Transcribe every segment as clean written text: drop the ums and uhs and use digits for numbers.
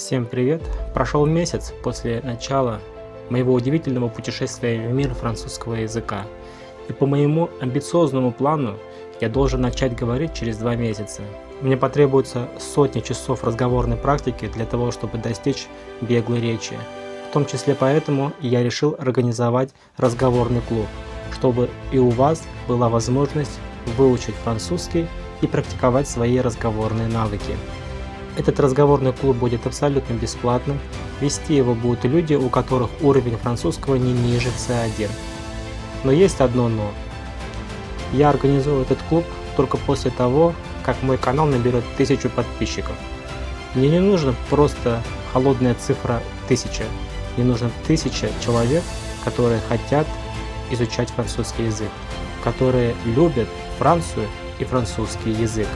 Всем привет! Прошел месяц после начала моего удивительного путешествия в мир французского языка. И по моему амбициозному плану я должен начать говорить через 2 месяца. Мне потребуется сотни часов разговорной практики для того, чтобы достичь беглой речи. В том числе поэтому я решил организовать разговорный клуб, чтобы и у вас была возможность выучить французский и практиковать свои разговорные навыки. Этот разговорный клуб будет абсолютно бесплатным. Вести его будут люди, у которых уровень французского не ниже C1. Но есть одно но. Я организую этот клуб только после того, как мой канал наберет 1000 подписчиков. Мне не нужна просто холодная цифра 1000. Мне нужно 1000 человек, которые хотят изучать французский язык, которые любят Францию и французский язык.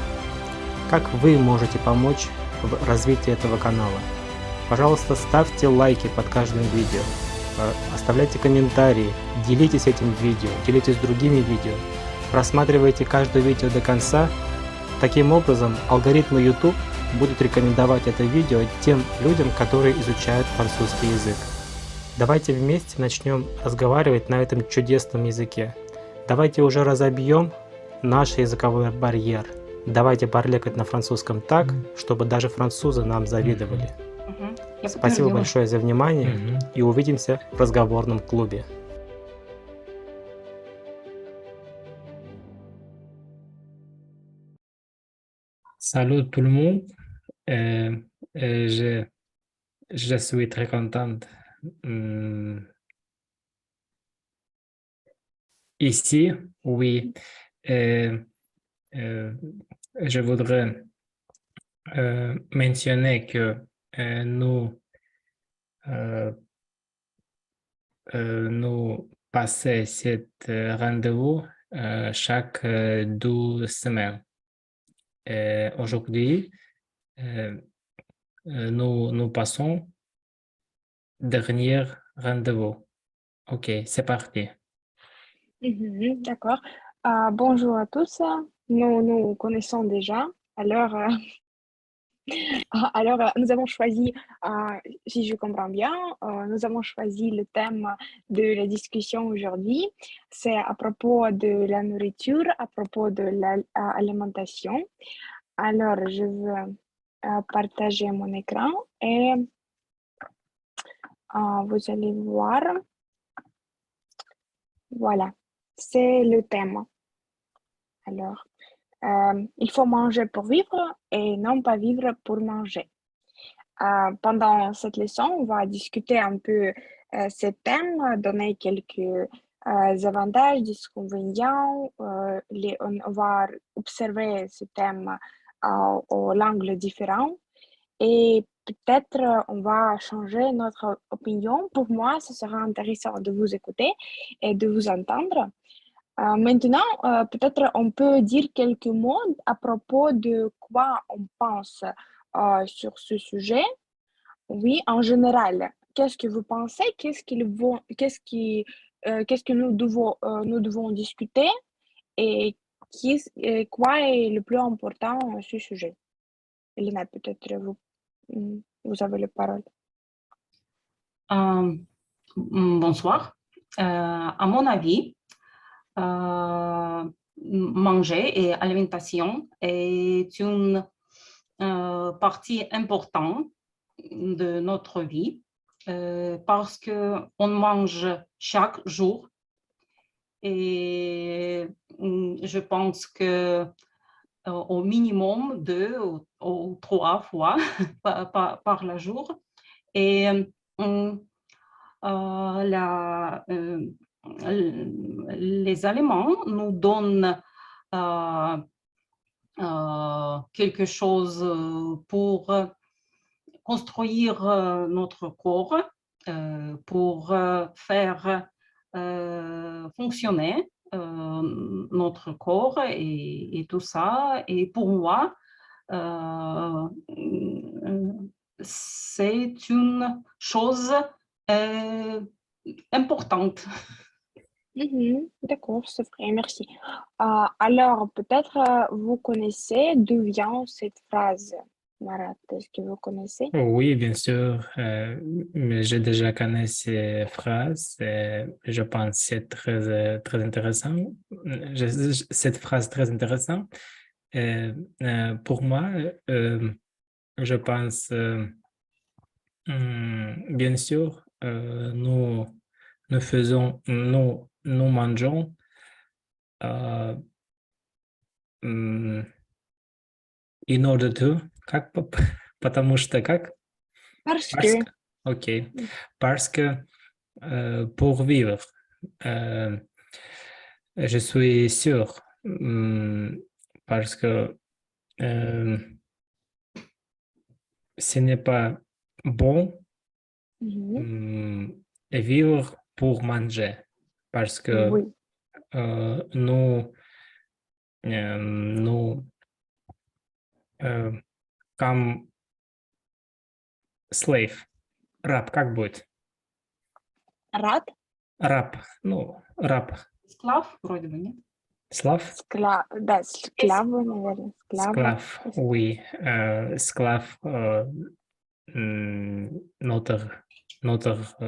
Как вы можете помочь в развитии этого канала? Пожалуйста, ставьте лайки под каждым видео, оставляйте комментарии, делитесь этим видео, делитесь другими видео, просматривайте каждое видео до конца. Таким образом, алгоритмы YouTube будут рекомендовать это видео тем людям, которые изучают французский язык. Давайте вместе начнем разговаривать на этом чудесном языке. Давайте уже разобьем наш языковой барьер. Давайте парлекать на французском так, чтобы даже французы нам завидовали. Спасибо большое за внимание и увидимся в разговорном клубе. Salut tout le monde. Euh, euh, je, je suis très contente ici. Oui, Euh, euh, je voudrais mentionner que euh, nous passons cet rendez-vous chaque 2 semaines. Aujourd'hui, nous passons dernier rendez-vous. Ok, c'est parti. D'accord. Bonjour à tous. Nous nous connaissons déjà. Alors, nous avons choisi, si je comprends bien, nous avons choisi le thème de la discussion aujourd'hui. C'est à propos de la nourriture, à propos de l'alimentation. Alors, je veux partager mon écran et vous allez voir. Voilà, c'est le thème. Alors, il faut manger pour vivre et non pas vivre pour manger. Pendant cette leçon, on va discuter un peu ce thème, donner quelques avantages, inconvénients. On va observer ce thème au l'angle différent et peut-être on va changer notre opinion. Pour moi, ce sera intéressant de vous écouter et de vous entendre. Maintenant, peut-être on peut dire quelques mots à propos de quoi on pense sur ce sujet. Oui, en général, qu'est-ce que vous pensez? Qu'est-ce que nous devons discuter et quoi est le plus important à ce sujet? Elena, peut-être vous avez la parole. Bonsoir. À mon avis, manger et alimentation est une partie importante de notre vie parce qu'on mange chaque jour et je pense que au minimum 2 ou 3 fois par la jour. Et les aliments nous donnent quelque chose pour construire notre corps, pour faire fonctionner notre corps et tout ça. Et pour moi, c'est une chose importante. D'accord, c'est vrai, merci. Alors, peut-être vous connaissez d'où vient cette phrase. Marat, est-ce que vous connaissez? Oui, bien sûr, mais j'ai déjà connu ces phrases. Je pense que c'est très intéressant. Cette phrase très intéressante. Pour moi, je pense, bien sûr, nous mangeons euh, м, in order to, как, потому что как? Parce Parce que, que, ok, parce que pour vivre, euh, je suis sûr, parce que euh, ce n'est pas bon mhm, vivre pour manger, parce que oui, nous euh, comme slave, раб, как будет? рад, Раб, ну, раб, Esclave, вроде бы, нет? слав, да, склава, наверное, склава. склав, oui, склав, notre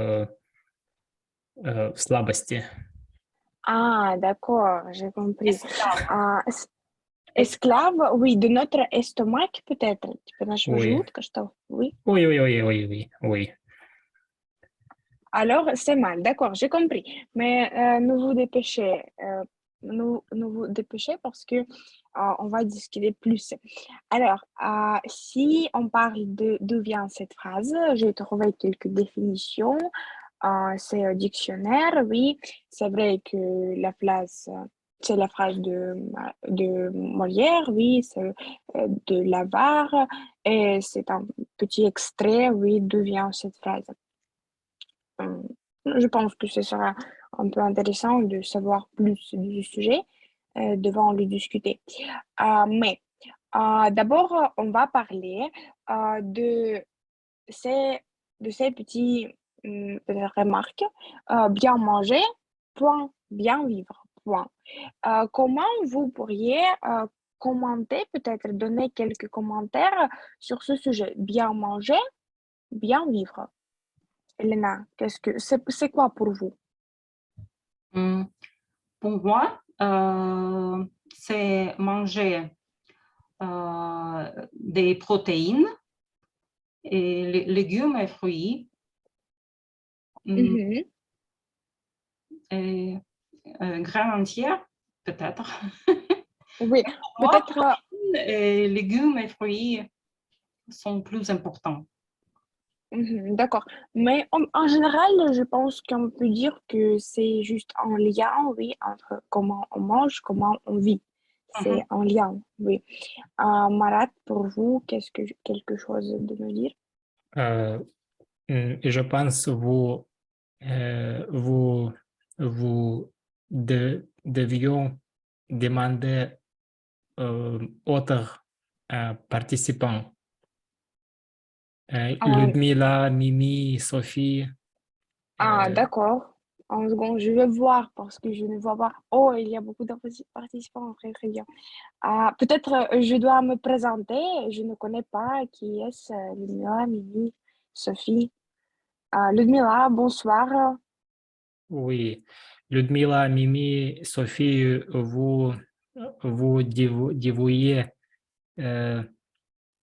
слабости. Ah, d'accord, j'ai compris. Esclave. Ah, esclave, oui, de notre estomac peut-être. Типа нашего Oui, желудка, что? Oui. oui, oui, oui, oui, oui, oui. Alors, c'est mal, d'accord, j'ai compris. Mais nous vous dépêchez, nous vous dépêchez parce que on va discuter plus. Alors, si on parle de d'où vient cette phrase, j'ai trouvé quelques définitions. C'est un dictionnaire, oui. C'est vrai que c'est la phrase de Molière, oui, c'est de Lavare, et c'est un petit extrait, oui, d'où vient cette phrase. Euh, Je pense que ce sera un peu intéressant de savoir plus du sujet devant le discuter. Mais d'abord, on va parler de ces, de ces petits peut-être remarques. Bien manger, point. Bien vivre, point. Comment vous pourriez commenter, peut-être donner quelques commentaires sur ce sujet? Bien manger, bien vivre. Elena, c'est quoi pour vous? Pour moi, c'est manger des protéines et légumes et fruits Mhm. et grains entiers, peut-être. Oui, Pour moi, peut-être, protéines et légumes et fruits sont plus importants. d'accord. Mais en général, je pense qu'on peut dire que c'est juste un lien, oui, entre comment on mange, comment on vit. C'est Mhm. un lien, oui. Marat, pour vous, qu'est-ce que quelque chose de me dire? Euh, et je pense vous, vous devions demander autres participants. Euh, Ludmila, Mimi, Sophie. euh, d'accord. En seconde, je vais voir parce que je ne vois pas. Oh, il y a beaucoup de participants, très très bien. Peut-être je dois me présenter. Je ne connais pas qui est-ce. Ludmila, Mimi, Sophie. Ludmila, bonsoir. oui, Ludmila, Mimi, Sophie, vous dévouillez. euh,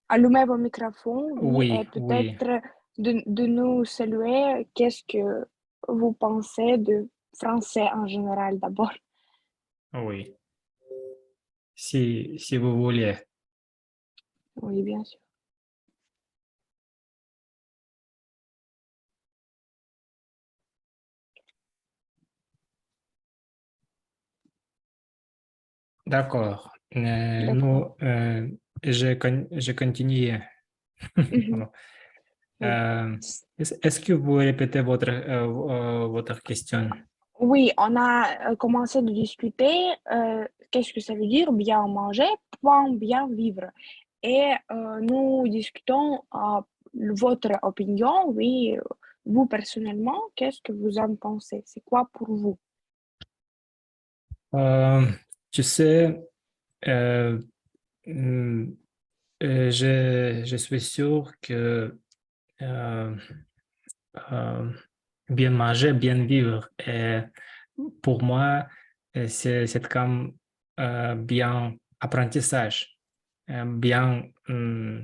Allumez vos microphones, oui, et oui, oui, peut-être de nous saluer. Qu'est-ce que vous pensez de français en général d'abord? oui. Si vous voulez. Oui, bien sûr. D'accord. D'accord. Nous, je continue. Mhm, Pardon. oui. Est-ce que vous répétez votre question? Oui, on a commencé de discuter qu'est-ce que ça veut dire bien manger, point bien vivre. Et nous discutons votre opinion, oui, vous personnellement, qu'est-ce que vous en pensez? C'est quoi pour vous? Euh, tu sais, euh, hum, je suis sûr que euh, euh, bien manger, bien vivre, et pour moi, c'est comme bien apprentissage, bien euh,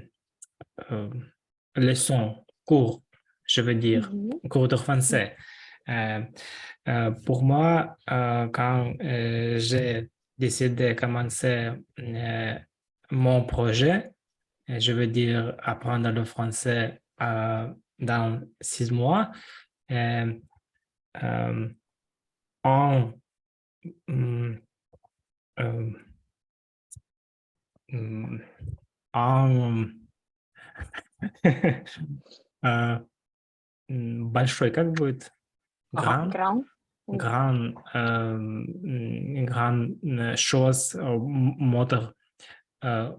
leçon, cours, je veux dire, Mhm. cours de français. Euh, pour moi, quand j'ai décidé de commencer mon projet, je veux dire apprendre le français dans 6 mois, euh, euh, en, mm, euh, mm, en э, большой, как будет? Ага. Grand, Oui. grand, grand chose, moteur. Euh,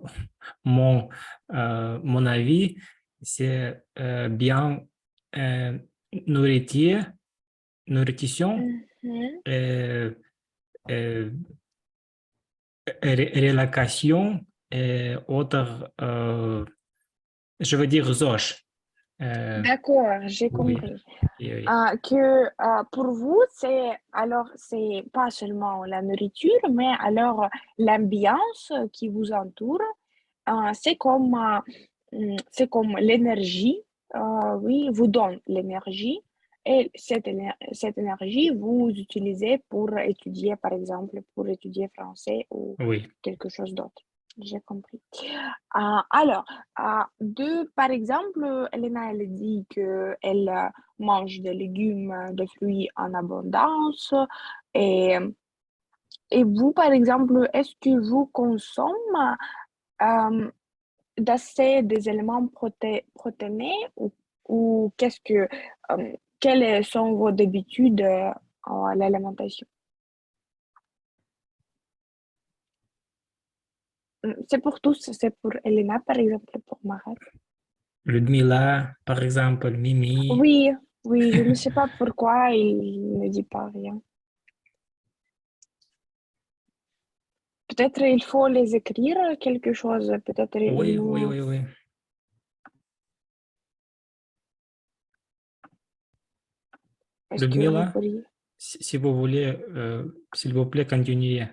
mon avis, c'est bien euh, nourriture, nourrition, Mhm. euh, euh, relocation et autres, je veux dire ZOS. Euh, D'accord, j'ai oui, compris. oui, oui. Pour vous, c'est pas seulement la nourriture, mais alors l'ambiance qui vous entoure, c'est comme l'énergie, oui, vous donne l'énergie et cette énergie, vous utilisez pour étudier, par exemple, pour étudier français ou Oui. quelque chose d'autre. J'ai compris. Alors, par exemple, Elena, elle dit qu'elle mange des légumes, des fruits en abondance. Et, et vous, par exemple, est-ce que vous consommez euh, d'assez des éléments protéinés ou quelles sont vos habitudes à l'alimentation? C'est pour tous, c'est pour Elena, par exemple, pour Marat. Ludmila, par exemple, Mimi. Oui, oui, je ne sais pas pourquoi il ne dit pas rien. Peut-être il faut les écrire quelque chose, peut-être il Oui, oui, nous... oui, oui. Est-ce que vous Ludmila, pourriez... si vous voulez, s'il vous plaît, continuez.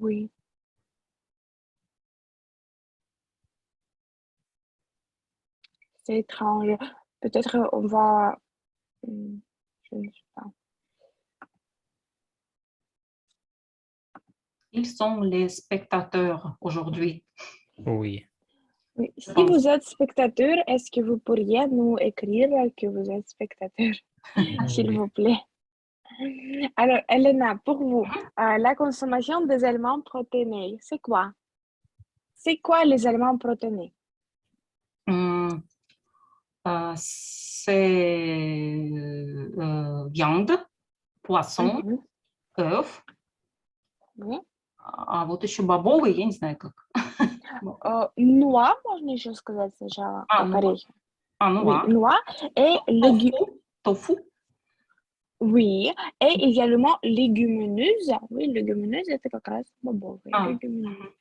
Oui, c'est étrange. Peut-être on va... Je ne sais pas. Ils sont les spectateurs aujourd'hui, Oui. Oui. je Si pense. vous êtes spectateur, est-ce que vous pourriez nous écrire que vous êtes spectateur, s'il Oui. vous plaît? Alors, Elena, pour vous, la consommation des aliments protéinés, c'est quoi? C'est quoi les aliments protéinés? Hum, c'est viande, poisson, Mhm. œuf, Oui. а вот еще бобовые, я не знаю как. Noix, можно еще сказать сначала, А, как ну, орехи. Oui, noix, noix et légumes. tofu. Oui, et également légumineuses. Oui, légumineuses, c'est как раз бобовые, Ah, légumineuses.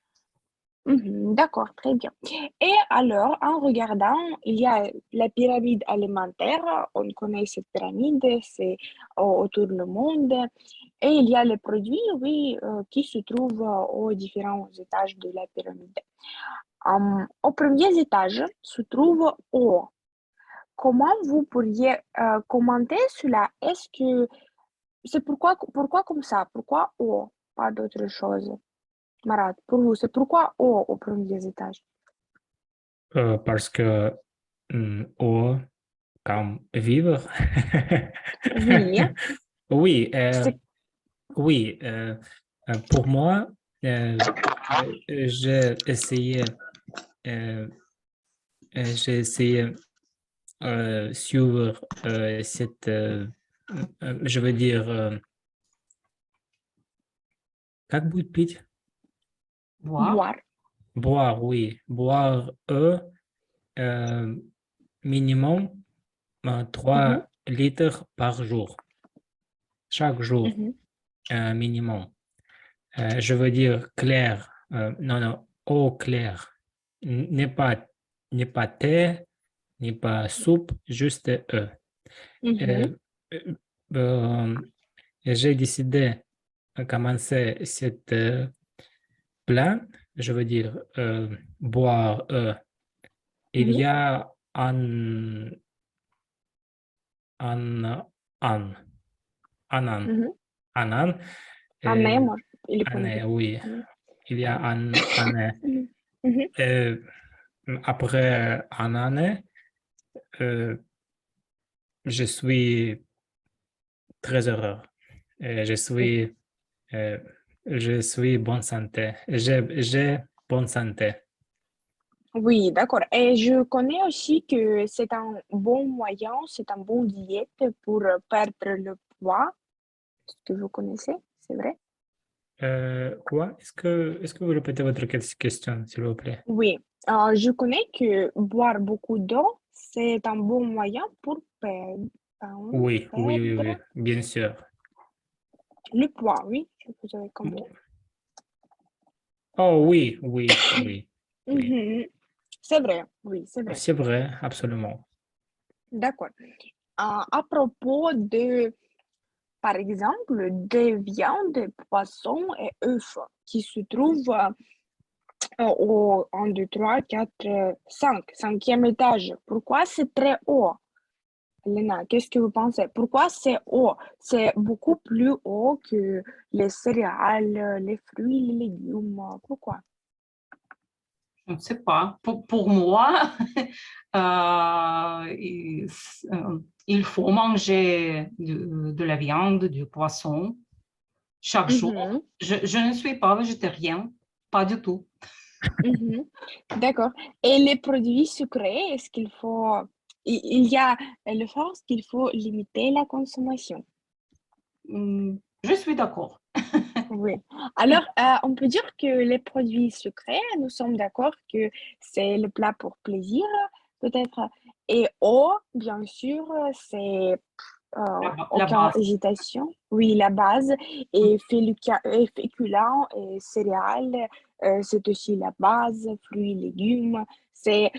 D'accord, très bien. Et alors, en regardant, il y a la pyramide alimentaire. On connaît cette pyramide, c'est autour du monde. Et il y a les produits, oui, qui se trouvent aux différents étages de la pyramide. Au premier étage se trouve eau. Comment vous pourriez commenter cela? Est-ce que c'est pourquoi comme ça? Pourquoi eau? Pas d'autre chose. Marat, pour vous, c'est pourquoi eau au premier étage? Parce que eau, comme vivre. Oui, Oui, c'est oui. Pour moi, j'ai essayé, euh, suivre cette, je veux dire, как будет пить? boire. boire. Boire, oui. Boire euh, minimum Mhm, 3 litres par jour. Chaque jour, mhm, minimum. Je veux dire clair. Non, non. eau claire. N'est pas thé, n'est pas soupe, juste E. Mhm, Euh, euh, j'ai décidé de commencer cette plat, je veux dire boire. Il mhm, y a un, un, un, mhm. un, Année, euh, moi, il faut année, dire. oui. Mhm, Il y a un année. mhm, mhm. Euh, après un année, euh, je suis très heureux. Et euh, je suis bonne santé. J'ai bonne santé. Oui, d'accord. Et je connais aussi que c'est un bon moyen, c'est un bon diète pour perdre le poids. Est-ce que vous connaissez? C'est vrai? Quoi? Est-ce que vous répétez votre question, s'il vous plaît? Oui. Je connais que boire beaucoup d'eau, c'est un bon moyen pour Oui, oui, oui, perdre oui, bien sûr. le poids. Oui, vous avez compris. Oh oui, oui, oui, oui. Mhm. C'est vrai, oui, c'est vrai. C'est vrai, absolument. D'accord. À propos de, par exemple, des viandes, poissons et œufs qui se trouvent au 1, 2, 3, 4, 5, cinquième étage. Pourquoi c'est très haut? Elena, qu'est-ce que vous pensez? Pourquoi c'est haut? C'est beaucoup plus haut que les céréales, les fruits, les légumes. Pourquoi? Je ne sais pas. Pour moi, il faut manger de la viande, du poisson chaque jour. Mhm, Je ne suis pas végétarien, pas du tout. mhm. D'accord. Et les produits sucrés, est-ce qu'il faut... Il y a le fait qu'il faut limiter la consommation. Je suis d'accord. Oui. Alors, on peut dire que les produits sucrés, nous sommes d'accord que c'est le plat pour plaisir, peut-être. Et eau, bien sûr, c'est La aucune base. hésitation. Oui, la base. Et féculents et céréales, c'est aussi la base. Fruits, légumes. Ce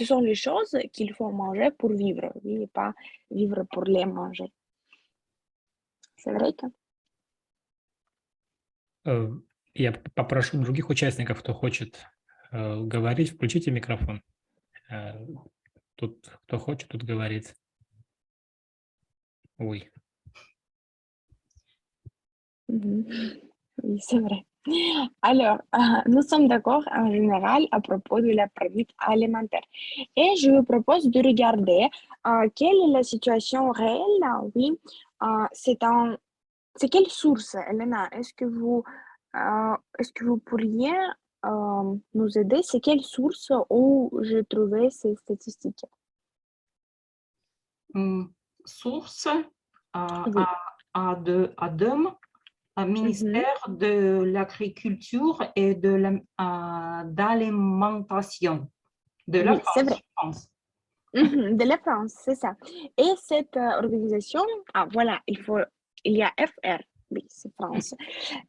sont les choses qu'il faut manger pour vivre, oui, et pas vivre pour les manger. C'est vrai que... Я попрошу других участников, кто хочет говорить, включите микрофон. Э, Тут кто хочет, тут говорит. Oui. Mhm. Oui, c'est vrai. Alors, nous sommes d'accord en général à propos de la produit alimentaire. Et je vous propose de regarder quelle est la situation réelle. Oui, c'est quelle source, Elena? Est-ce que vous pourriez nous aider? C'est quelle source où j'ai trouvé ces statistiques? Source à, Oui. DEM, un Mhm. ministère de l'Agriculture et d'Alimentation de la Oui, c'est France, vrai. je pense. Mhm, de la France, c'est ça. Et cette organisation, voilà, il y a FR, oui, c'est France.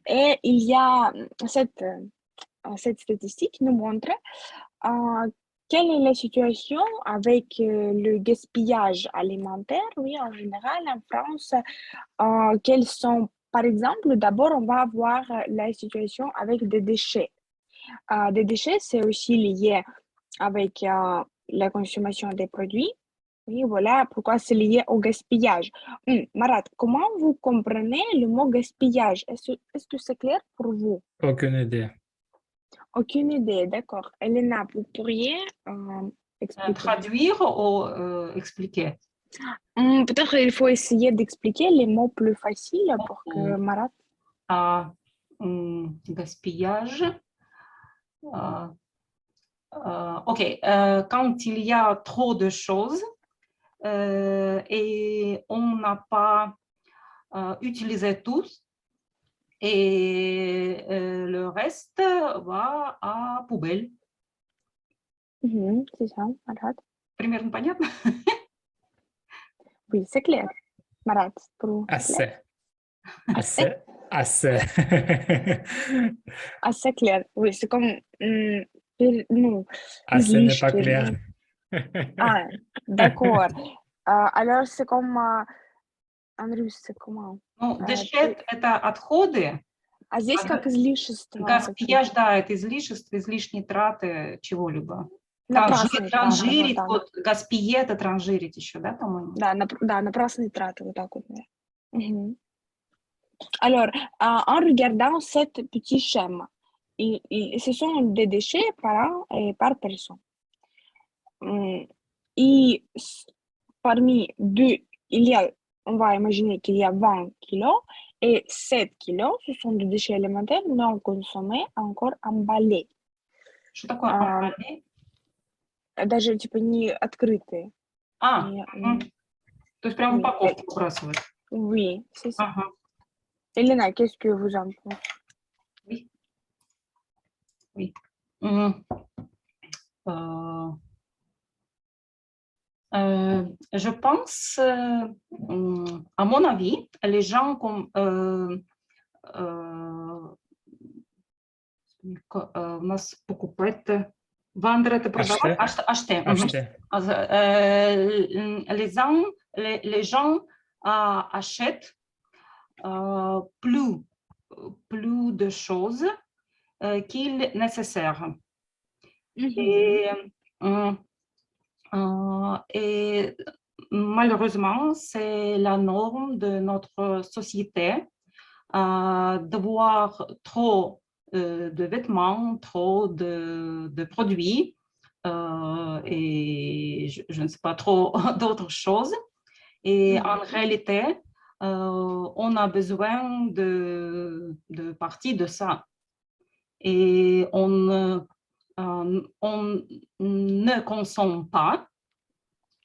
Et il y a cette statistique nous montre euh, quelle est la situation avec le gaspillage alimentaire, oui, en général, en France. Quels sont, par exemple, d'abord, on va voir la situation avec des déchets. Des déchets, c'est aussi lié avec la consommation des produits. Oui, voilà pourquoi c'est lié au gaspillage. Marat, comment vous comprenez le mot gaspillage? Est-ce que c'est clair pour vous? Aucune idée. Aucune idée, d'accord. Elena, vous pourriez expliquer? Traduire ou expliquer? Peut-être il faut essayer d'expliquer les mots plus faciles pour que Marat... à gaspillage. OK, quand il y a trop de choses et on n'a pas utilisé tous et le reste va à poubelle. C'est ça, Marat. Примерно понятно? Oui, c'est clair. Marat, pour vous, c'est clair? Assez. Assez? Assez. Assez. Assez clair. Oui, c'est comme... non, Assez n'est pas излишки. clair. Ah, d'accord. Alors, c'est comme... en russe, c'est comment? Ну, дешет – это отходы, А здесь а как излишества. гаспияж, да, это излишество, излишние траты чего-либо. Напрасные траты. Вот, Транжирить, да. вот гаспие – это транжирить еще, да, по-моему? Да, да, напрасные траты, вот так вот. Мгм. Alors, en regardant cette petit schéma, ce sont des déchets par an et par personne. Et parmi deux, on va imaginer qu'il y a 20 kilos, et 7 kilos, ce sont des déchets élémentaires non consommés, encore emballés. Что такое амбале? Даже типа не открытые. То есть прям oui. упаковку выбрасывать. Oui, c'est ça. Ага. Elena, qu'est-ce que vous en pensez? Oui. Oui. Mhm. Je pense, à mon avis, les gens comme у нас покупать, vendre это продавать, acheter. Acheter. Les gens achètent plus de choses qu'il nécessaire. Et malheureusement, c'est la norme de notre société d'avoir trop de vêtements, trop de produits et je ne sais pas trop d'autres choses. Et en réalité, on a besoin de partie de ça. Et on ne consomme pas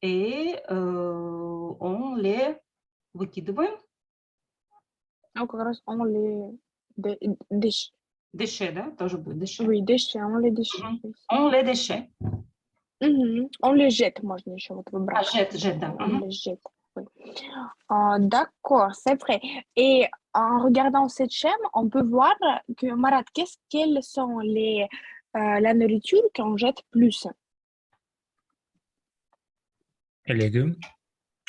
et on les выкидываем. Ну, как раз on les déchets. Déchets, да, тоже будет déchets. Oui, déchets, on les déchets. On les déchets. On les jette, можно еще вот выбрасывать. Jette, да. On les jette. Oui. D'accord, c'est vrai. Et en regardant cette chaîne, on peut voir que, Marat, quelles sont la nourriture qu'on jette plus? Les légumes.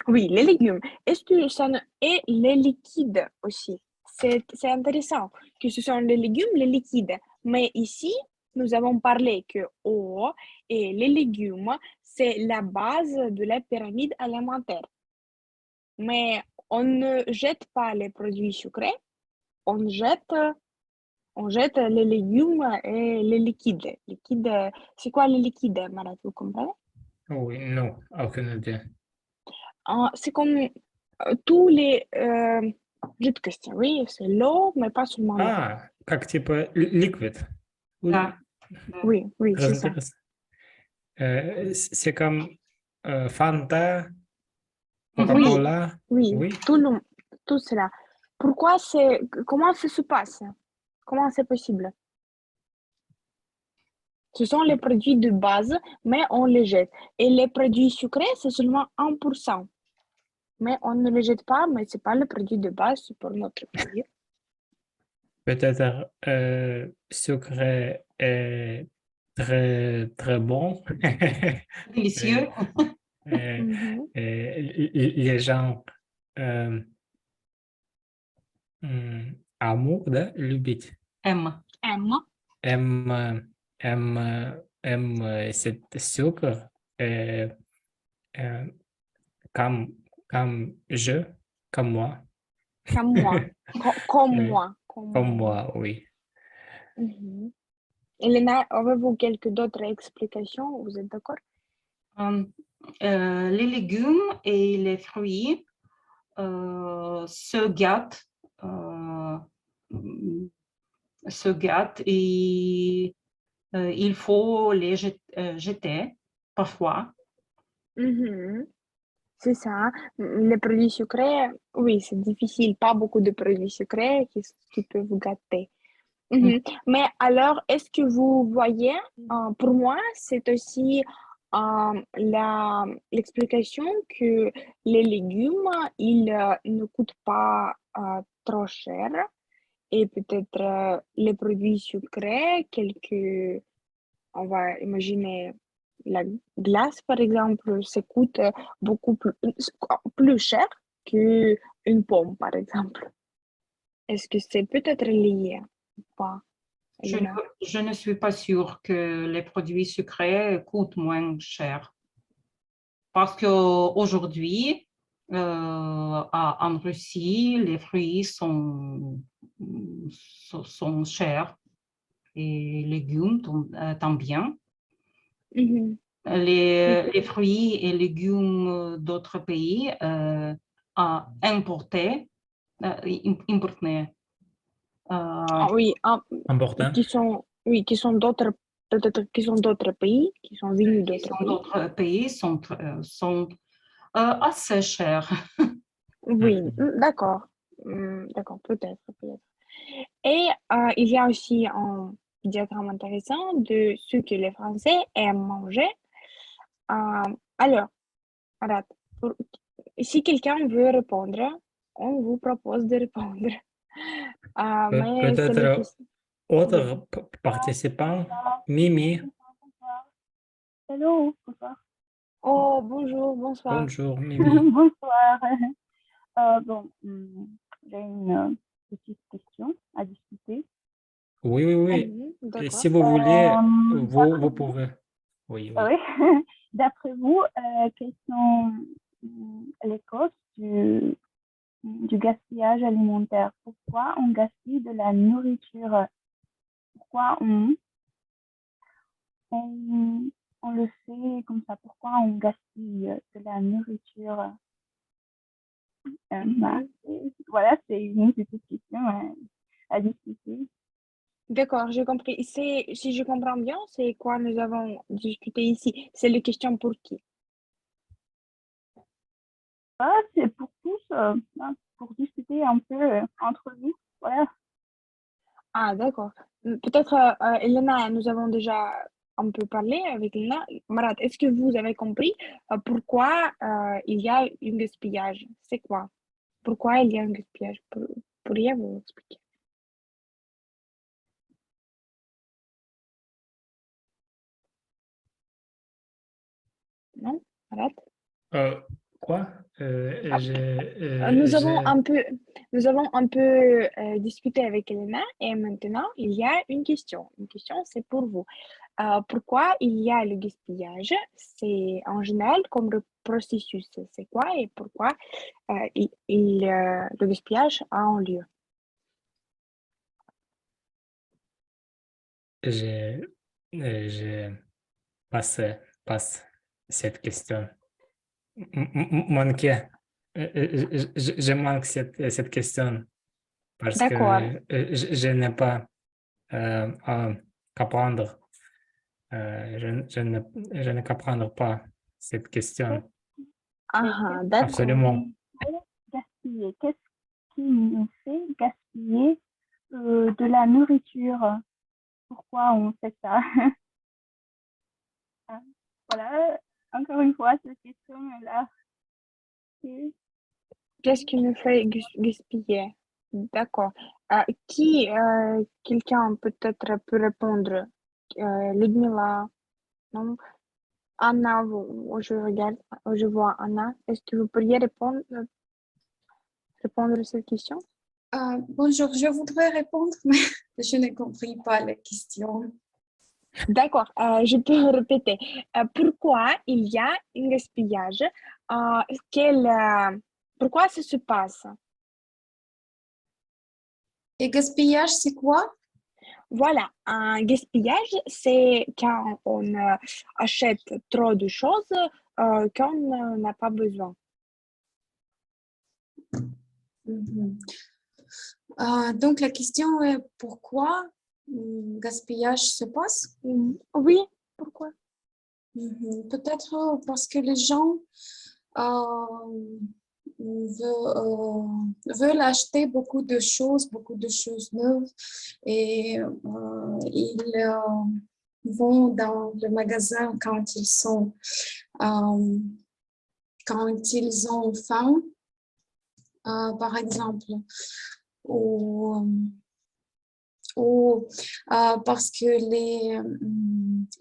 Oui, les légumes. Est-ce que ça et les liquides aussi? C'est intéressant que ce sont les légumes, les liquides. Mais ici, nous avons parlé que eau et les légumes, c'est la base de la pyramide alimentaire. Mais on ne jette pas les produits sucrés, on jette les légumes et les liquides. C'est quoi les liquides, Marat, vous comprenez? Oui, non, aucune idée. C'est comme tous les жидкости, oui, c'est l'eau, mais pas seulement l'eau. Ah, как типа liquid. Да. Oui, Très c'est ça. intéressant. C'est comme Fanta, Coca-Cola. Oui, tout cela. Comment ça se passe? Comment c'est possible? Ce sont les produits de base, mais on les jette. Et les produits sucrés, c'est seulement 1%. Mais on ne les jette pas, mais c'est pas le produit de base, c'est pour notre plaisir. Peut-être sucré est très, très bon. Délicieux. Les gens amour, да, любить. Aime cette sucre comme moi. Comme moi. Comme Oui. moi. Comme moi, oui. Elena, avez-vous quelques d'autres explications? Vous êtes d'accord? Les légumes et les fruits se gâtent et il faut les jeter parfois. C'est ça. Les produits sucrés, oui, c'est difficile. Pas beaucoup de produits sucrés qui peuvent vous gâter. Mais alors, est-ce que vous voyez, pour moi, c'est aussi l'explication que les légumes, ils ne coûtent pas trop cher et peut-être les produits sucrés, quelques, on va imaginer la glace par exemple, ça coûte beaucoup plus cher qu'une pomme par exemple. Est-ce que c'est peut-être lié ou pas, Je ne, Elena? je ne suis pas sûre que les produits sucrés coûtent moins cher. Parce qu'aujourd'hui, en Russie, les fruits sont chers et légumes tant bien. Mhm. Les fruits et légumes d'autres pays importés, importés Ah oui, Important. qui sont d'autres, peut-être qui sont d'autres pays, qui sont venus qui d'autres sont pays. d'autres pays sont assez chers. Oui, d'accord. D'accord, peut-être. Et il y a aussi un diagramme intéressant de ce que les Français aiment manger. Alors, Arat, pour- si quelqu'un veut répondre, on vous propose de répondre. Mais c'est le Peut-être question. Oui. autre participant, Mimi. Hello, bonsoir. Oh, bonjour, bonsoir. Bonjour, Mimi. Bonsoir. J'ai une petite question à discuter. Oui, oui, oui. Mhm, Et d'accord. si vous voulez, D'après vous vous, pouvez. Oui, oui. oui, d'après vous, quelles sont les causes du gaspillage alimentaire? Pourquoi on gaspille de la nourriture? Pourquoi on, on le fait comme ça? Pourquoi on gaspille de la nourriture? Mhm. Voilà, c'est une petite question à discuter. D'accord, j'ai compris. Si je comprends bien, c'est quoi nous avons discuté ici? C'est la question pour qui? Ah, c'est pour tous, hein, pour discuter un peu entre nous. Voilà. Ah, d'accord. Peut-être, Elena, nous avons déjà un peu parlé avec Elena. Marat, est-ce que vous avez compris pourquoi il y a un gaspillage? C'est quoi? Pourquoi il y a un gaspillage? Pourriez-vous expliquer? Non? Marat? Euh, quoi? Ah, Nous avons J'ai... un peu, nous avons un peu discuté avec Elena et maintenant il y a une question. Une question, c'est pour vous. Pourquoi il y a le gaspillage? C'est en général comme le processus, c'est quoi et pourquoi le gaspillage a un lieu? J'ai... j'ai passe cette question. Manqué. Je manque cette question parce que D'accord. je n'ai pas à comprendre. Je ne comprends pas cette question. Ah, Qu'est-ce d'accord. Absolument. qui fait gaspiller? Qu'est-ce qui nous fait gaspiller de la nourriture? Pourquoi on fait ça? Voilà, encore une fois, cette question est là. Ok. Qu'est-ce qui nous fait gaspiller? D'accord. Quelqu'un peut-être peut répondre? Ludmila, non? Anna, je regarde, je vois Anna. Est-ce que vous pourriez répondre à cette question? Bonjour, je voudrais répondre, mais je n'ai compris pas la question. D'accord, je peux répéter. Pourquoi il y a un gaspillage? Pourquoi ça se passe? Et gaspillage, c'est quoi? Voilà, un gaspillage, c'est quand on achète trop de choses qu'on n'a pas besoin. Mhm. Donc, la question est pourquoi gaspillage se passe? Oui, pourquoi? Peut-être parce que les gens veulent acheter beaucoup de choses neuves et ils vont dans le magasin quand ils ont faim, par exemple, ou ou parce que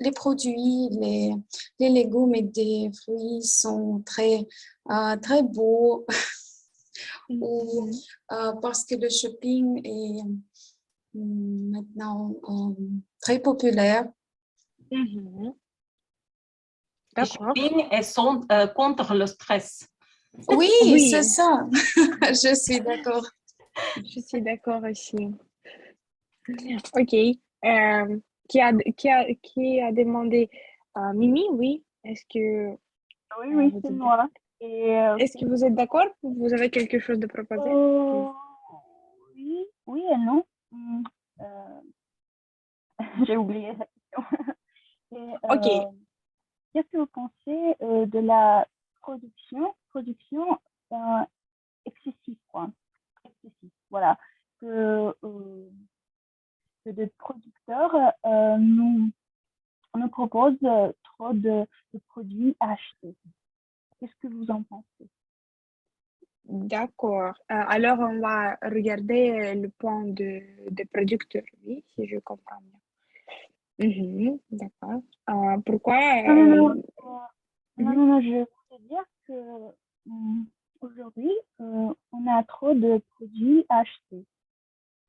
les produits, les légumes et des fruits sont très beaux, ou parce que le shopping est maintenant très populaire. Mhm. Le D'accord. shopping est contre le stress. Oui, Oui. c'est ça. Je suis d'accord. Je suis d'accord aussi. Ok. Qui a demandé Mimi, oui. Oui, Vous c'est êtes, moi. Et est-ce que vous êtes d'accord? Vous avez quelque chose de proposer? oui et non. J'ai oublié la question. Et, Ok. qu'est-ce que vous pensez de la production excessive, quoi. Excessive, voilà. Que des producteurs nous proposent trop de produits à acheter. Qu'est-ce que vous en pensez? D'accord. Alors, on va regarder le point des producteurs, oui, si je comprends bien. Mhm, d'accord. Pourquoi? Mhm. Non, je voulais dire que aujourd'hui, on a trop de produits à acheter.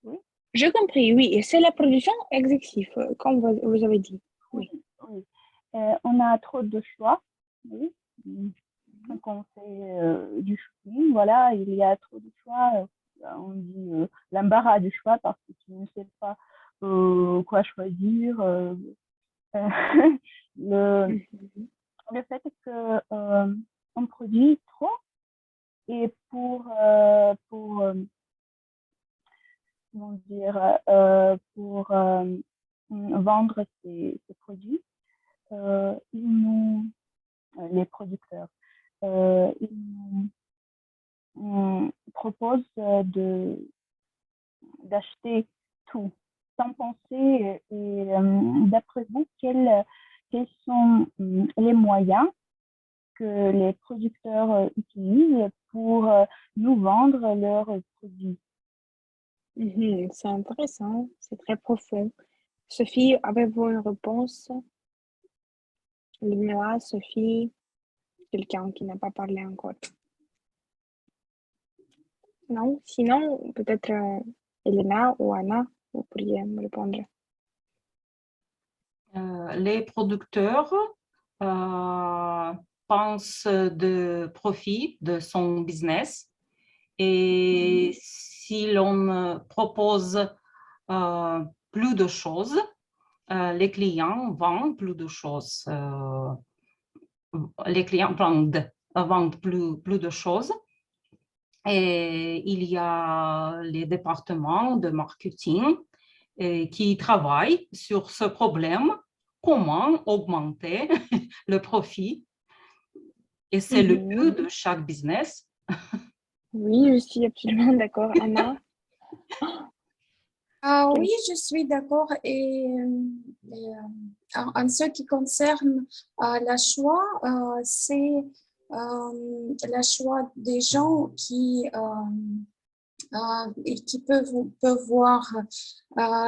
Oui, J'ai compris, oui. Et c'est la production excessive, comme vous avez dit. oui, Oui. oui. On a trop de choix. Oui. Quand on fait du shopping, voilà, il y a trop de choix. On dit l'embarras du choix parce que tu ne sais pas quoi choisir. Le, Mhm. le fait que on produit trop et comment dire, vendre ces produits, les producteurs, ils nous proposent d'acheter tout sans penser. Et d'après vous, quels sont les moyens que les producteurs utilisent pour nous vendre leurs produits? Mhm, c'est intéressant, c'est très profond. Sophie, avez-vous une réponse? Ludmila, Sophie, quelqu'un qui n'a pas parlé encore. Non? Sinon, peut-être Elena ou Anna, vous pourriez me répondre. Les producteurs pensent de profit de son business et si l'on propose plus de choses, les clients vendent plus de choses. Les clients vendent plus de choses. Et il y a les départements de marketing qui travaillent sur ce problème, comment augmenter le profit. Et c'est le but de chaque business. Oui, je suis absolument d'accord. Anna? Oui, je suis d'accord. En ce qui concerne la choix, c'est la choix des gens qui peuvent voir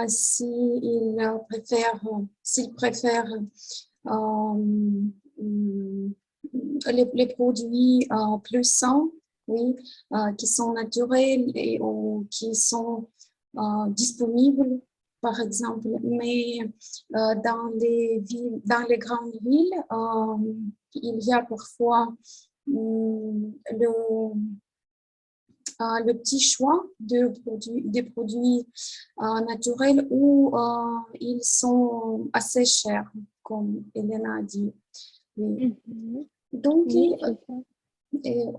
s'ils préfèrent les produits plus sains, oui, qui sont naturels ou qui sont disponibles, par exemple. Mais dans les grandes villes, il y a parfois le petit choix des produits naturels où ils sont assez chers, comme Elena a dit. Oui. Mhm. Donc, Oui, c'est ça.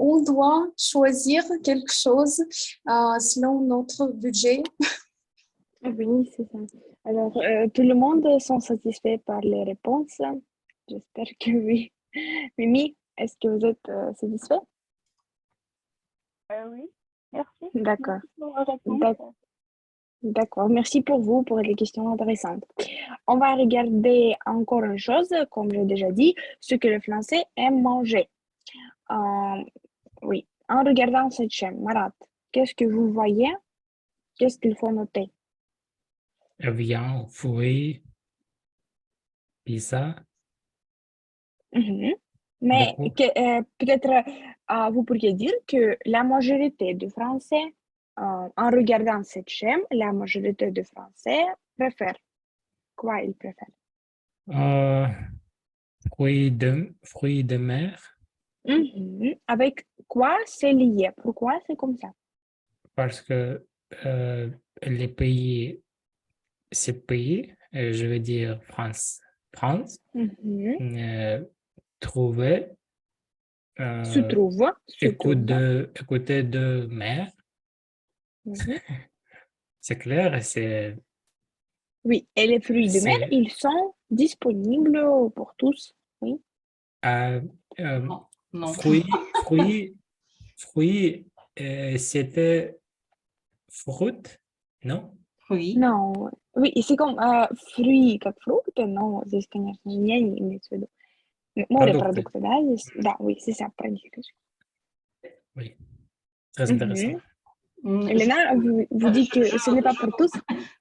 on doit choisir quelque chose selon notre budget. Oui, c'est ça. Alors, tout le monde sont satisfaits par les réponses? J'espère que oui. Mimi, est-ce que vous êtes satisfait? Oui, merci. D'accord. Merci pour la réponse. D'accord. Merci pour vous, pour les questions intéressantes. On va regarder encore une chose, comme j'ai déjà dit, ce que le français aime manger. Oui, en regardant cette chaîne, Marat, qu'est-ce que vous voyez? Qu'est-ce qu'il faut noter? viande, fruits, pizza, Mhm. Mais beaucoup. peut-être vous pourriez dire que la majorité de Français, en regardant cette chaîne, la majorité de Français préfèrent quoi ils préfèrent. Euh, fruits de mer, Mhm. Avec quoi c'est lié? Pourquoi c'est comme ça? parce que les pays, ces pays, je veux dire France, Mhm. euh, trouvaient Se trouve, se trouve. écouter de mer, Mhm. c'est clair, c'est, Oui, et les fruits de mer, c'est, ils sont disponibles pour tous. Oui. euh, euh, Non, non. fruits, fruits, fruits, c'était fruit, non? Non, oui, c'est comme fruits, как фрукты, но здесь, конечно же, не они имеются в виду. Продукты, Морепродукты, да, здесь? Да, oui, c'est ça, продукты. oui, très intéressant. Mhm. Je, Elena, vous dites que ce n'est pas pour tous?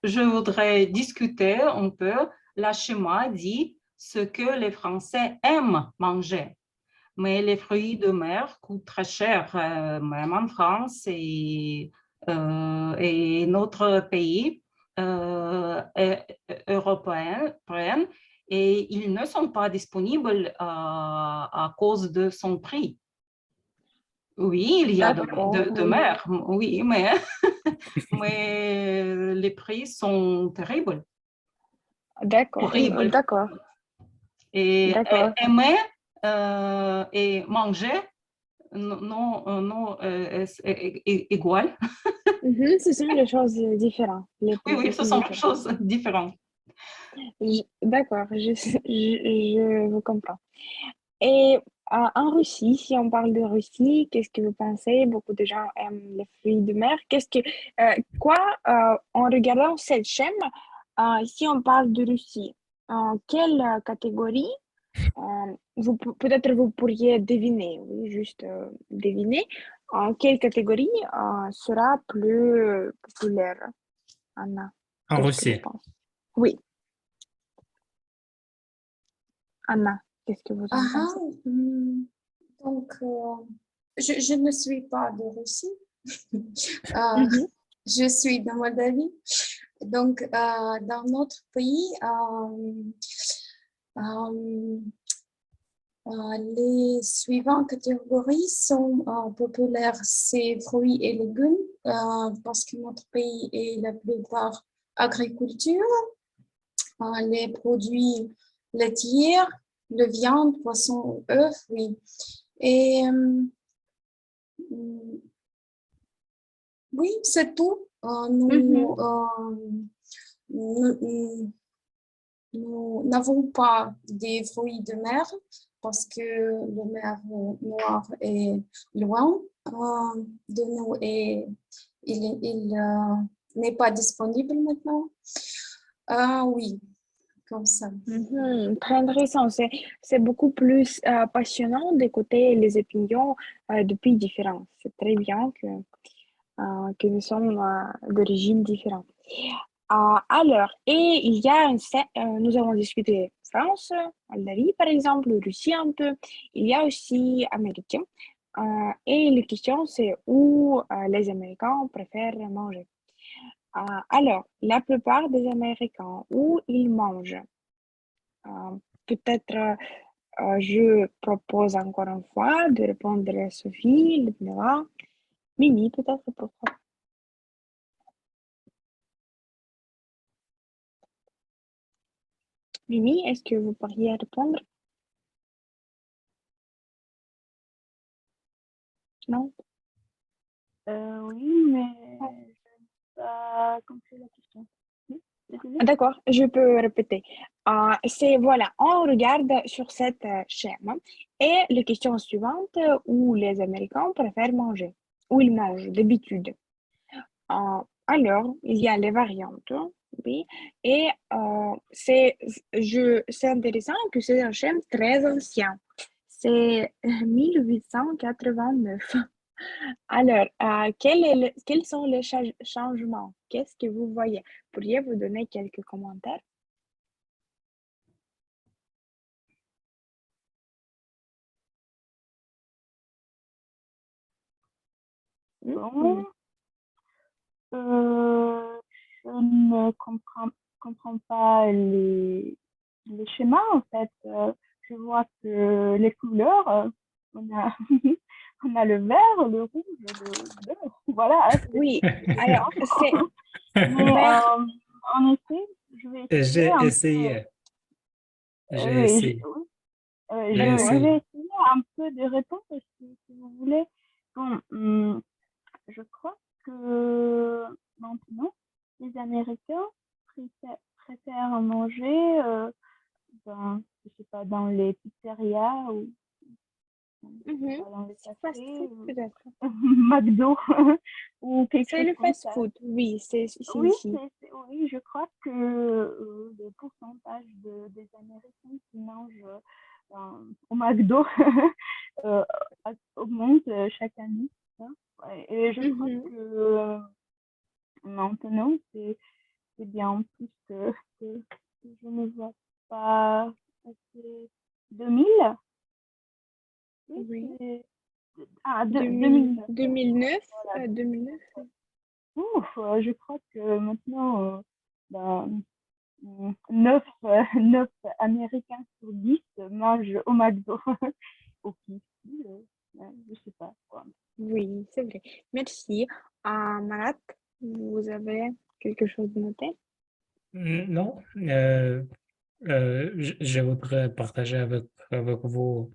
je voudrais discuter un peu. La schéma dit ce que les Français aiment manger. Mais les fruits de mer coûtent très cher, même en France et notre pays européen, et ils ne sont pas disponibles à cause de son prix. Oui, il y a D'accord, de oui. mer, oui, mais les prix sont terribles, D'accord, horribles. d'accord, Et d'accord. aimer et manger, non, non égal. Mhm, ce sont des choses différentes. Les Oui, prix, oui, ils ce sont sont des différents. choses différentes. D'accord, je vous comprends. Et en Russie, si on parle de Russie, qu'est-ce que vous pensez? Beaucoup de gens aiment les fruits de mer. En regardant cette chaîne, si on parle de Russie, en quelle catégorie, peut-être vous pourriez deviner, oui, juste deviner, en quelle catégorie sera plus populaire, Anna? En Qu'est-ce que vous Russie, pensez? Oui, Anna, qu'est-ce que vous en Ah, pensez? donc, je ne suis pas de Russie. Euh, Mhm, je suis de Moldavie. Donc, dans notre pays, euh, les suivantes catégories sont populaires, c'est fruits et légumes, parce que notre pays est la plupart agriculture, les produits laitiers, le viande, poisson, œufs, oui. Et oui, c'est tout. mhm. Nous nous n'avons pas des fruits de mer parce que le mer Noire est loin de nous et il n'est pas disponible maintenant. Ah oui, comme ça. Mhm, très intéressant. C'est beaucoup plus passionnant d'écouter les opinions de pays différents. C'est très bien que nous sommes d'origine différente. Alors, et il y a nous avons discuté France, Moldavie par exemple, Russie un peu. Il y a aussi Américain. Et la question, c'est où les Américains préfèrent manger. Alors, la plupart des Américains, où ils mangent? Peut-être je propose encore une fois de répondre à Sophie, Ludmila, Mimi, peut-être pourquoi. Mimi, est-ce que vous pourriez répondre? Non? Oui, mais je n'ai pas compris la question. Oui, désolée. D'accord, je peux répéter. Voilà, on regarde sur cette chaîne et la question suivante, où les Américains préfèrent manger, où ils mangent d'habitude. Alors, il y a les variantes, oui, et c'est intéressant que c'est un chaîne très ancien. C'est 1889. Alors, quels sont les changements? Qu'est-ce que vous voyez? Pourriez-vous donner quelques commentaires? Bon, je ne comprends pas les schémas, en fait. Je vois que les couleurs, on a, on a le vert, le rouge, le bleu. Voilà, c'est Oui, alors, c'est... mais Mais, en effet, je vais essayer J'ai un peu. essayé. J'ai Oui, essayé. oui, J'ai je essayé. vais essayer un peu de répondre si vous voulez. Bon, je crois que maintenant, les Américains préfèrent manger, je sais pas, dans les pizzerias ou je sais pas, dans les c'est fast cafés, food peut-être. McDo ou quelque C'est chose le comme fast ça. food, oui, c'est Oui, ici. oui, je crois que le pourcentage des Américains qui mangent au McDo euh, augmente chaque année. Hein. Ouais, et je crois Mhm. que maintenant, c'est bien plus que je ne vois pas assez 2000. Oui, Oui. 2009. 2009, Voilà. 2009. Ouf, je crois que maintenant, ben, 9, 9 Américains sur 10 mangent au McDo. Au KFC, je sais pas quoi. Oui, c'est vrai. Merci. Marat, vous avez quelque chose de noter? Non, je voudrais partager avec vous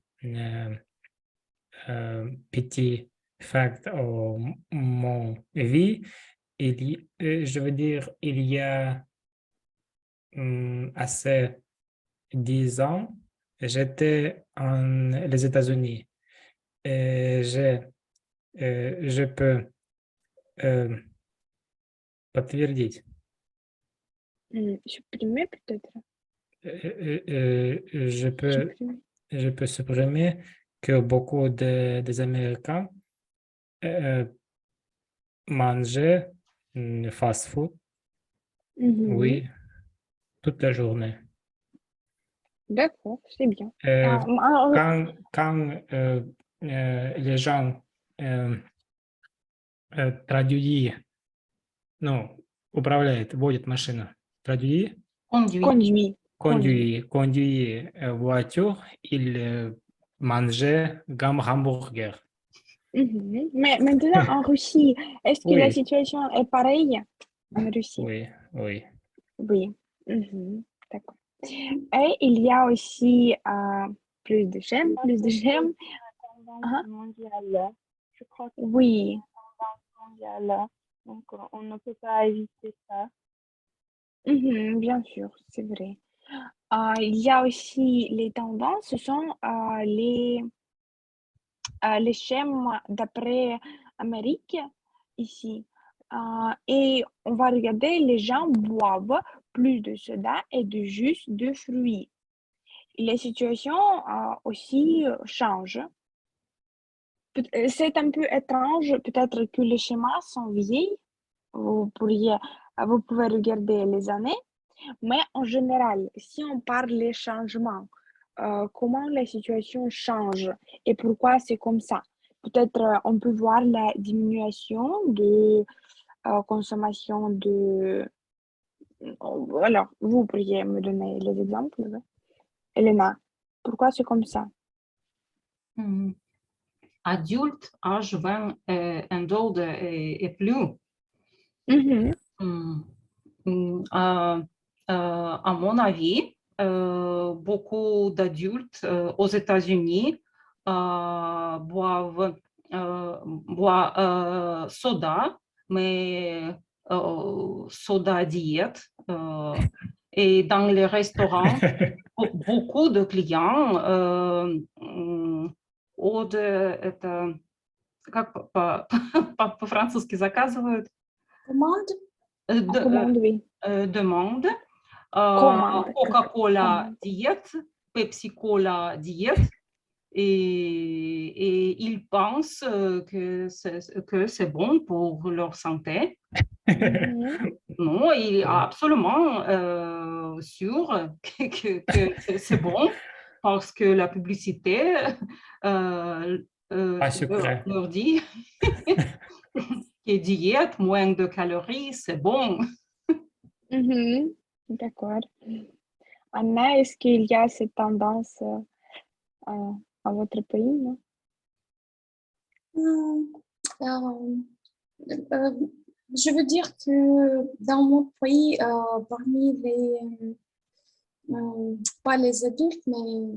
petit fact au mon vie. Je veux dire, il y a assez 10 ans, j'étais en les États-Unis et je peux подтвердить, Supprimer peut-être. je peux, Supprimer. je peux supprimer que beaucoup des Américains mangeaient fast-food, Mhm. oui, toute la journée. D'accord, c'est bien. Euh, Alors, quand les gens traduisent, ну, управляет, водит машину, traduit, Conduit. conduit. conduit voiture, il mangeait hamburger. Mhm. Mais maintenant, en Russie, est-ce que la Oui, situation est pareille en Russie? oui, oui. Oui. Mhm. D'accord. Et il y a aussi plus de j'aime, plus de j'aime. Tendance Ah, mondiale. Je crois que oui. mondiale. Donc, on ne peut pas éviter ça. Mhm, bien sûr, c'est vrai. Il y a aussi les tendances, ce sont les schèmes d'après Amérique ici. Et on va regarder, les gens boivent plus de soda et de jus de fruits. Les situations aussi changent. C'est un peu étrange, peut-être que les schémas sont vieilles. Vous pouvez regarder les années, mais en général, si on parle des changements, comment les situations changent et pourquoi c'est comme ça? Peut-être on peut voir la diminution de consommation de... Alors, vous pourriez me donner les exemples, ouais. Elena, pourquoi c'est comme ça? Adulte, âge 20 and older et plus. Mhm, À mon avis, beaucoup d'adultes aux États-Unis boivent soda, mais soda diète. Et dans les restaurants, beaucoup de clients это как по-французски заказывают, Commande? commande, oui. demande Commande. Coca-Cola Commande. diète, Pepsi-Cola diète et ils pensent que c'est bon pour leur santé. Mhm. Non, il est absolument sûr que c'est bon parce que la publicité euh, Pas sucré. leur dit que diète, moins de calories, c'est bon. Mhm. D'accord. Anna, est-ce qu'il y a cette tendance à, à votre pays, non? Euh, euh, je veux dire que dans mon pays, parmi pas les adultes, mais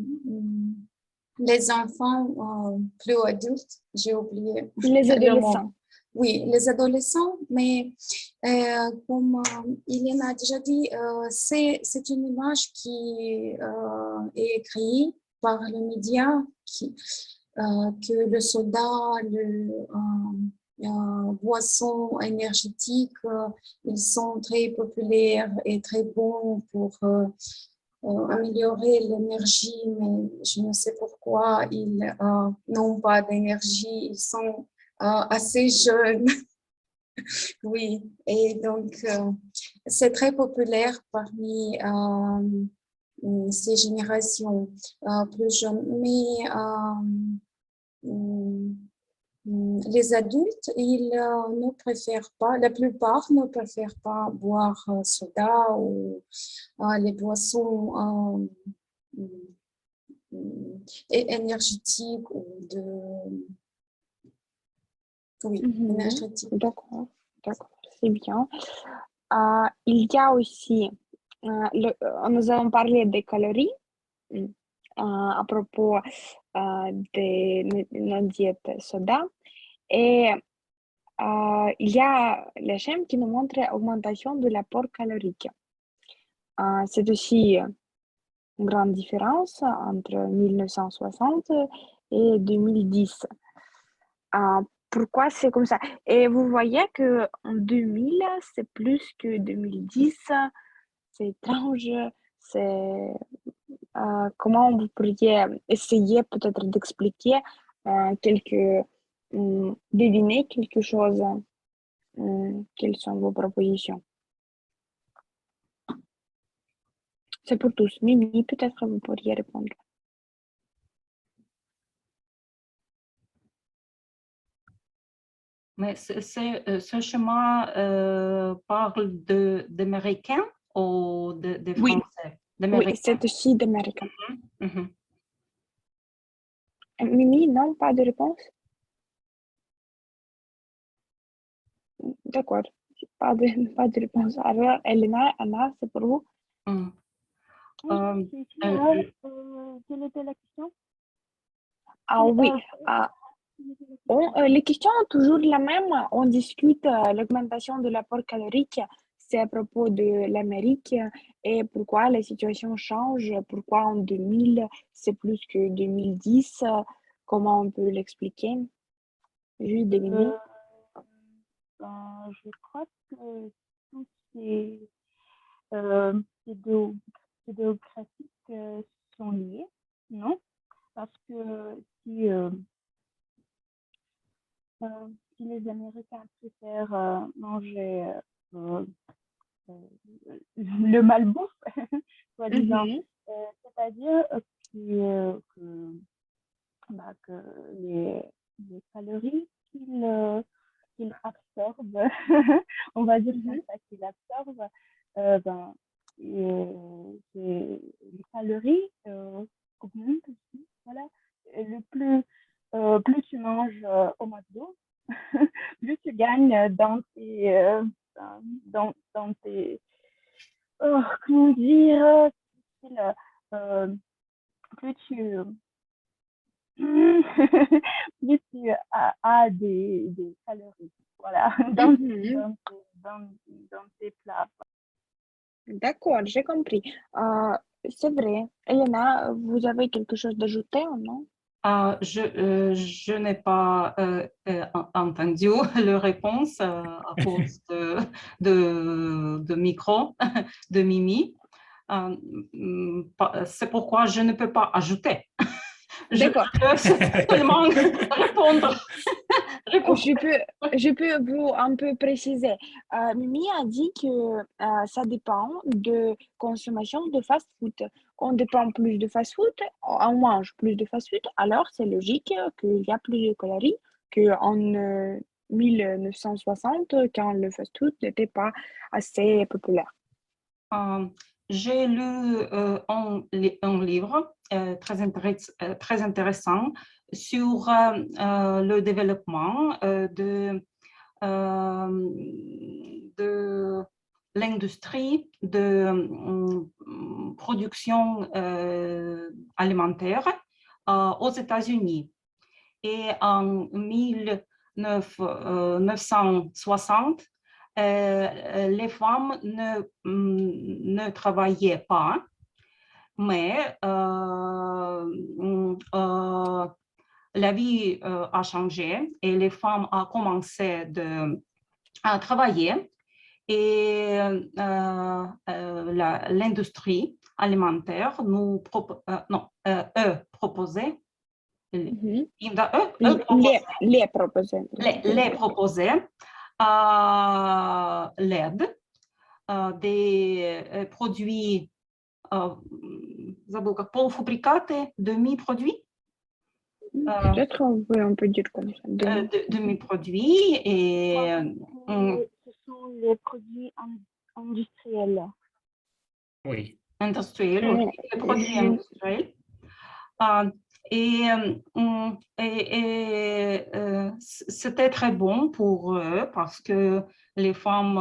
les enfants plus adultes, j'ai oublié Les le mot. adolescents. Oui, les adolescents, mais comme Iliana a déjà dit, c'est une image qui est créée par les médias, que le soda, boissons énergétiques, ils sont très populaires et très bons pour améliorer l'énergie, mais je ne sais pourquoi ils n'ont pas d'énergie, ils sont assez jeunes. Oui, et donc c'est très populaire parmi ces générations plus jeunes. Mais les adultes, ils ne préfèrent pas, la plupart ne préfèrent pas boire soda ou les boissons énergétiques ou oui, Mhm. énergétiques. D'accord, d'accord, c'est bien. Il y a aussi, nous avons parlé des calories à propos de nos diètes soda. Et il y a les schèmes qui nous montrent l'augmentation de l'apport calorique. C'est aussi une grande différence entre 1960 et 2010. Pourquoi c'est comme ça? Et vous voyez que en 2000, c'est plus que 2010. C'est étrange. C'est comment vous pourriez essayer peut-être d'expliquer deviner quelque chose. Quelles sont vos propositions? C'est pour tous. Mimi, peut-être vous pourriez répondre. Mais ce schéma parle d'Américains ou de Oui. Français? Oui, D'Américains. c'est aussi d'américain. Mhm. Mimi, non, pas de réponse? D'accord, pas de réponse. Alors, Elena, Anna, c'est pour vous? Mhm. Oui, Euh, c'est qui, euh, quelle était la question? Ah oui, Quelle était la question? les questions sont toujours la même. On discute l'augmentation de l'apport calorique. C'est à propos de l'Amérique et pourquoi la situation change, pourquoi en 2000 c'est plus que 2010, comment on peut l'expliquer? Juste deviner. Je crois que tous ces géographiques sont liés, non? Parce que si, si les Américains préfèrent manger euh, le malbouffe, soi-disant, Mhm. c'est-à-dire que les calories qu'ils absorbent, on va dire comme Mhm. ça, qu'ils absorbent, ben, les calories augmentent aussi. Voilà. Et plus tu manges au McDo, plus tu gagnes dans tes comment dire, euh, plus tu plus tu as des calories, voilà, Mhm. dans tes plats. D'accord, j'ai compris. C'est vrai. Elena, vous avez quelque chose d'ajouter ou non? je n'ai pas entendu la réponse à cause de micro de Mimi. C'est pourquoi je ne peux pas ajouter. D'accord. peux seulement répondre. Je peux vous un peu préciser. Mimi a dit que ça dépend de consommation de fast-food. On dépend plus de fast-food, on mange plus de fast-food, alors c'est logique qu'il y a plus de calories qu'en 1960, quand le fast-food n'était pas assez populaire. J'ai lu un livre très intéressant sur le développement de l'industrie de production alimentaire aux États-Unis. Et en 1960, les femmes ne travaillaient pas, mais la vie a changé et les femmes ont commencé à travailler et l'industrie alimentaire proposait Mhm. les proposés. proposait l'aide des produits полуфабрикаты, demi-produits. Peut-être on peut dire comme ça. Demi-produits et Ce sont les produits industriels. Oui. industriels, Mm. oui, les produits industriels. C'était très bon pour eux parce que les femmes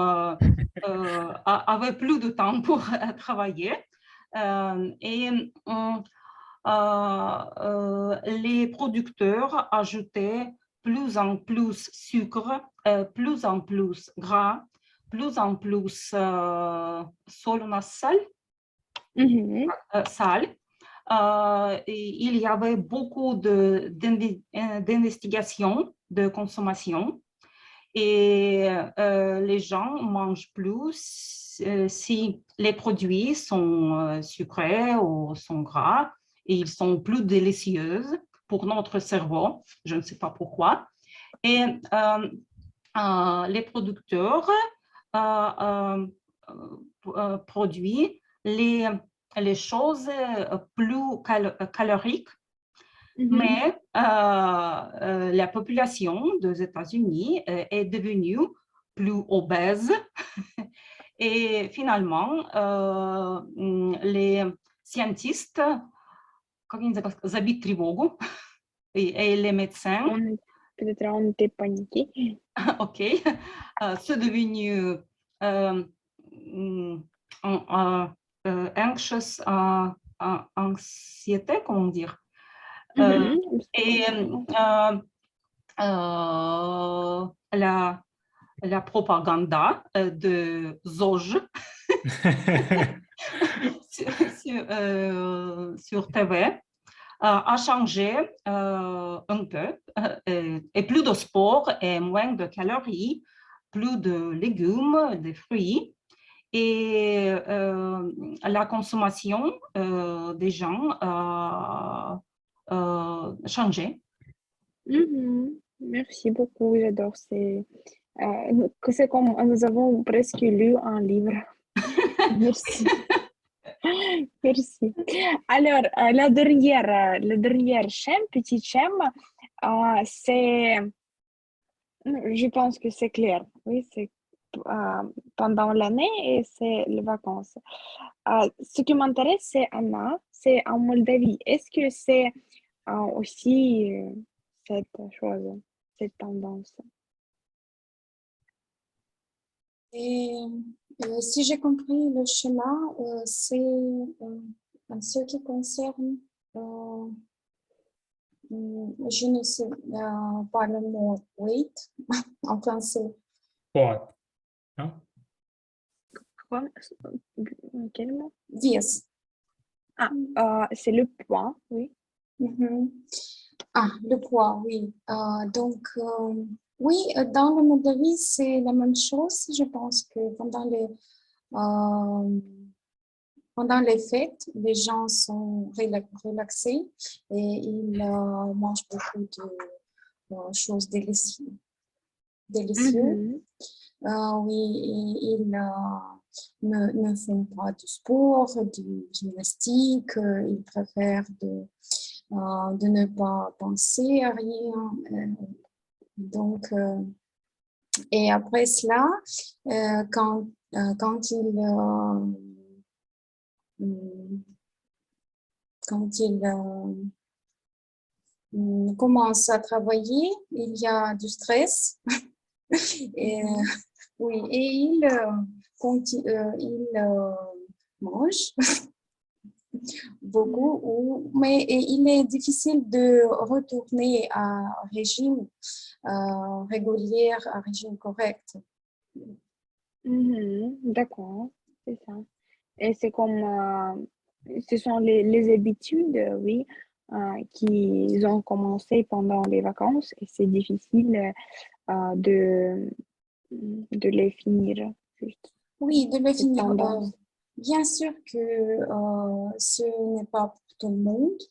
avaient plus de temps pour travailler. Les producteurs ajoutaient plus en plus sucre, plus en plus gras, plus en plus sal. Il y avait beaucoup d'investigations de consommation et les gens mangent plus si les produits sont sucrés ou sont gras et ils sont plus délicieux pour notre cerveau. Je ne sais pas pourquoi. Et les producteurs produisent les choses plus caloriques, mais la population des États-Unis est devenue plus obèse et finalement les scientifiques, забить тревогу, et les médecins, peut-être on était paniqués. ok, sont devenus anxious, anxiété, comment dire. Et la propagande de ZOJ sur TV a changé un peu, et plus de sport et moins de calories, plus de légumes, de fruits. Et la consommation des gens a changé. Merci beaucoup, j'adore. C'est comme nous avons presque lu un livre. Merci. Merci. Alors, la dernière chaîne, petite chaîne, c'est, je pense que c'est clair. Oui, c'est pendant l'année et c'est les vacances. Ce qui m'intéresse, c'est Anna, c'est en Moldavie. Est-ce que c'est aussi cette chose, cette tendance? Et si j'ai compris le schéma, c'est en ce qui concerne, je ne sais pas le mot weight en français. Poids, non? Quoi? Quel mot? Vес. C'est le poids, oui. Le poids, oui. Donc, oui, dans le Moldavie, c'est la même chose. Je pense que pendant pendant les fêtes, les gens sont relaxés et ils mangent beaucoup de choses délicieuses. Mhm. Oui, ils ne font pas de sport, de gymnastique, ils préfèrent de ne pas penser à rien. Donc, et après cela, quand ils commencent à travailler, il y a du stress. Et, oui, et ils mangent beaucoup, mais il est difficile de retourner à un régime régulier, à un régime correct. Mhm. D'accord, c'est ça. Et c'est comme, ce sont les habitudes, oui, qu'ils ont commencé pendant les vacances et c'est difficile de les finir, juste Oui, de le cette finir. tendance. Bien sûr que ce n'est pas pour tout le monde,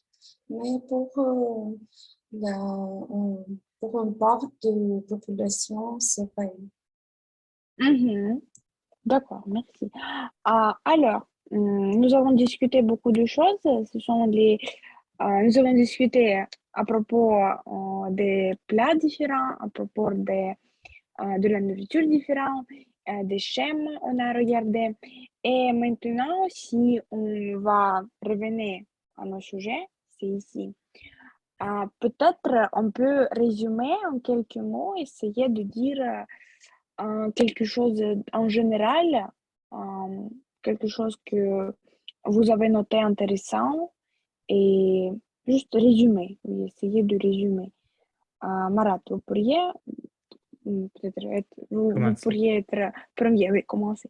mais pour une part de la population, c'est vrai. Mhm. D'accord, merci. Alors, nous avons discuté beaucoup de choses. Nous avons discuté à propos des plats différents, à propos de la nourriture différente, des schèmes on a regardé. Et maintenant, si on va revenir à nos sujets, c'est ici. Peut-être on peut résumer en quelques mots, essayer de dire quelque chose en général, euh, quelque chose que vous avez noté intéressant et juste résumer, oui, essayer de résumer. Marat, vous pourriez peut-être vous Commencer. pourriez être premier, oui, commencer.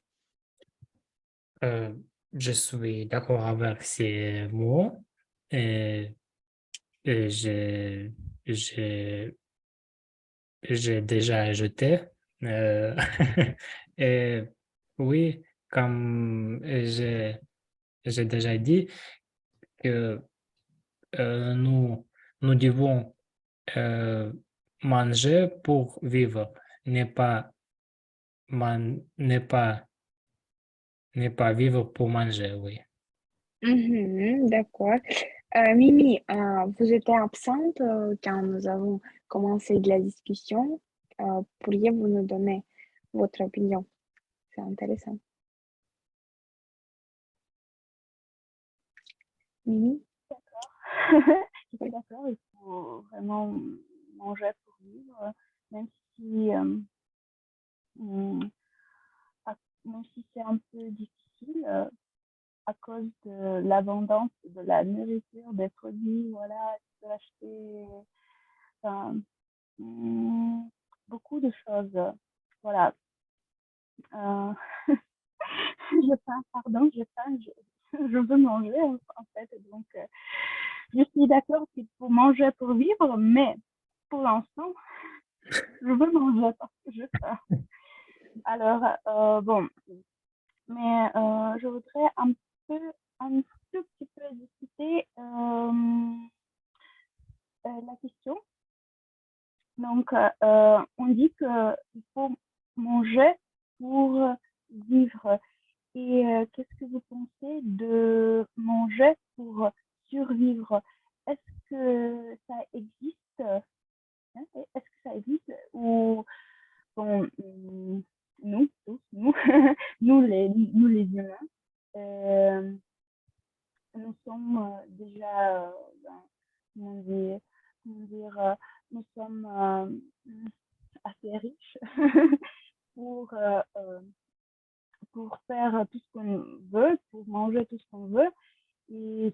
Euh, je suis d'accord avec ces mots et, et j'ai j'ai déjà ajouté. euh, et oui, comme j'ai déjà dit que nous devons euh, manger pour vivre, n'est pas, n'est pas, n'est pas vivre pour manger, oui. Mhm, d'accord. Mimi, vous étiez absente quand nous avons commencé de la discussion. Pourriez-vous nous donner votre opinion? C'est intéressant. Mimi? Je suis d'accord, il faut vraiment manger pour vivre, même si, hum, même si c'est un peu difficile à cause de l'abondance de la nourriture, des produits, voilà, tu peux acheter enfin, beaucoup de choses. Voilà. Euh, je faim, pardon, je faim, je veux manger en fait. Donc, je suis d'accord qu'il faut manger pour vivre, mais pour l'instant, je veux manger parce que je faim. Alors, bon, mais je voudrais peu, un tout petit peu discuter la question. Donc, on dit qu'il faut manger pour vivre. Et qu'est-ce que vous pensez de manger pour survivre? Est-ce que ça existe? Hein? Est-ce que ça existe? Ou bon, nous, tous, nous, nous les humains, euh, nous sommes déjà, comment dire, comment dire, nous sommes assez riches pour, euh, euh, pour faire tout ce qu'on veut, pour manger tout ce qu'on veut. Et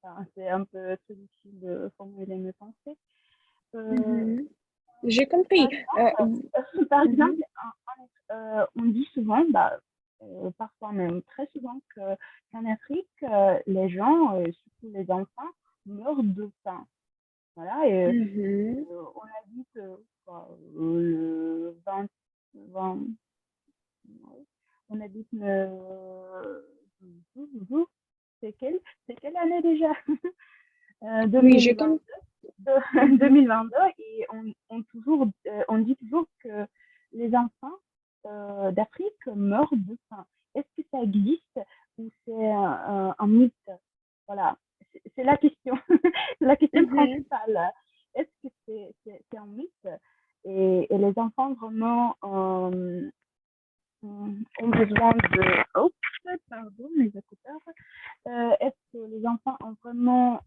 enfin, c'est un peu très difficile de formuler mes pensées. Euh, Mhm. J'ai par compris. exemple, par Mhm. exemple on dit souvent, bah, parfois même très souvent, qu'en Afrique, les gens, surtout les enfants, meurent de faim. Voilà, et Mhm. on a dit que quoi, le 20, 20, on habite c'est quelle année déjà? Oui, je 2022, Mhm. 2022 et on dit toujours que les enfants d'Afrique meurent de faim. Est-ce que ça existe ou c'est un mythe? Voilà, c'est la question, la question Mhm. principale. Est-ce que c'est un mythe et les enfants vraiment ont besoin de... Oh, pardon, mes écouteurs. Est-ce que les enfants ont vraiment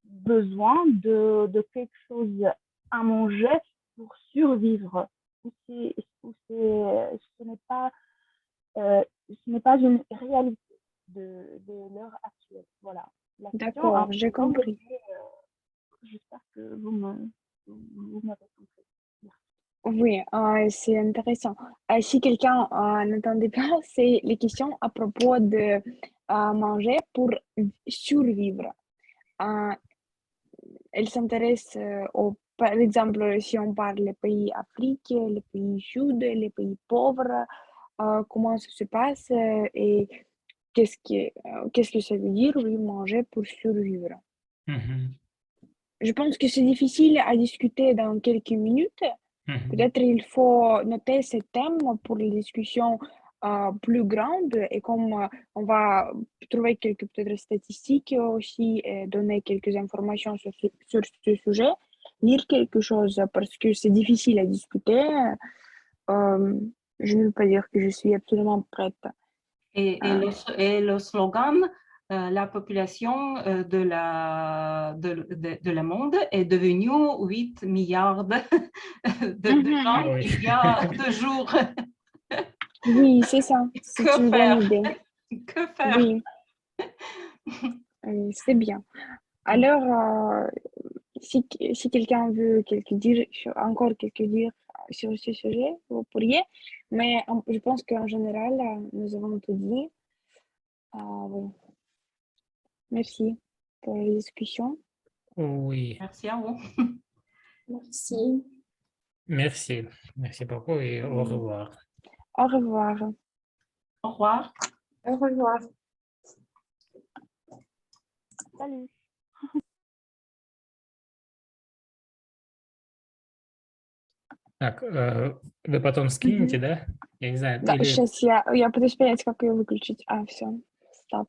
besoin de quelque chose à manger pour survivre ce n'est pas, ce n'est pas une réalité de l'heure actuelle. Voilà. La question un D'accord, j'ai peu longue, compris. mais j'espère que vous m'avez compris. Merci. Oui, c'est intéressant. Si quelqu'un n'entendait pas, c'est les questions à propos de manger pour survivre. Euh, elle s'intéresse par exemple, si on parle des pays Afrique, les pays sud, les pays pauvres, comment ça se passe et qu'est-ce que ça veut dire, oui, manger pour survivre. Mhm, Je pense que c'est difficile à discuter dans quelques minutes. mhm. Peut-être il faut noter ce thème pour les discussions plus grandes et comme on va trouver quelques peut-être statistiques aussi et donner quelques informations sur ce sujet, lire quelque chose parce que c'est difficile à discuter. Euh, je ne veux pas dire que je suis absolument prête. Euh, Et le slogan, la population de le monde est devenue 8 milliards de mhm. Ah gens oui. il y a 2 jours. Oui, c'est ça. C'est Que une bonne faire? idée. Que faire? Oui, c'est bien. Alors, si quelqu'un veut encore quelques dire sur ce sujet, vous pourriez. Mais je pense qu'en général, nous avons tout dit. Oui. Merci pour la discussion. Oui, Merci à vous. Merci. merci. Merci beaucoup et au revoir. Au revoir. Au revoir. Au revoir. Salut. Так, вы потом скинете, да? Я не знаю, Да, или сейчас я пытаюсь понять, как ее выключить. Все, стоп.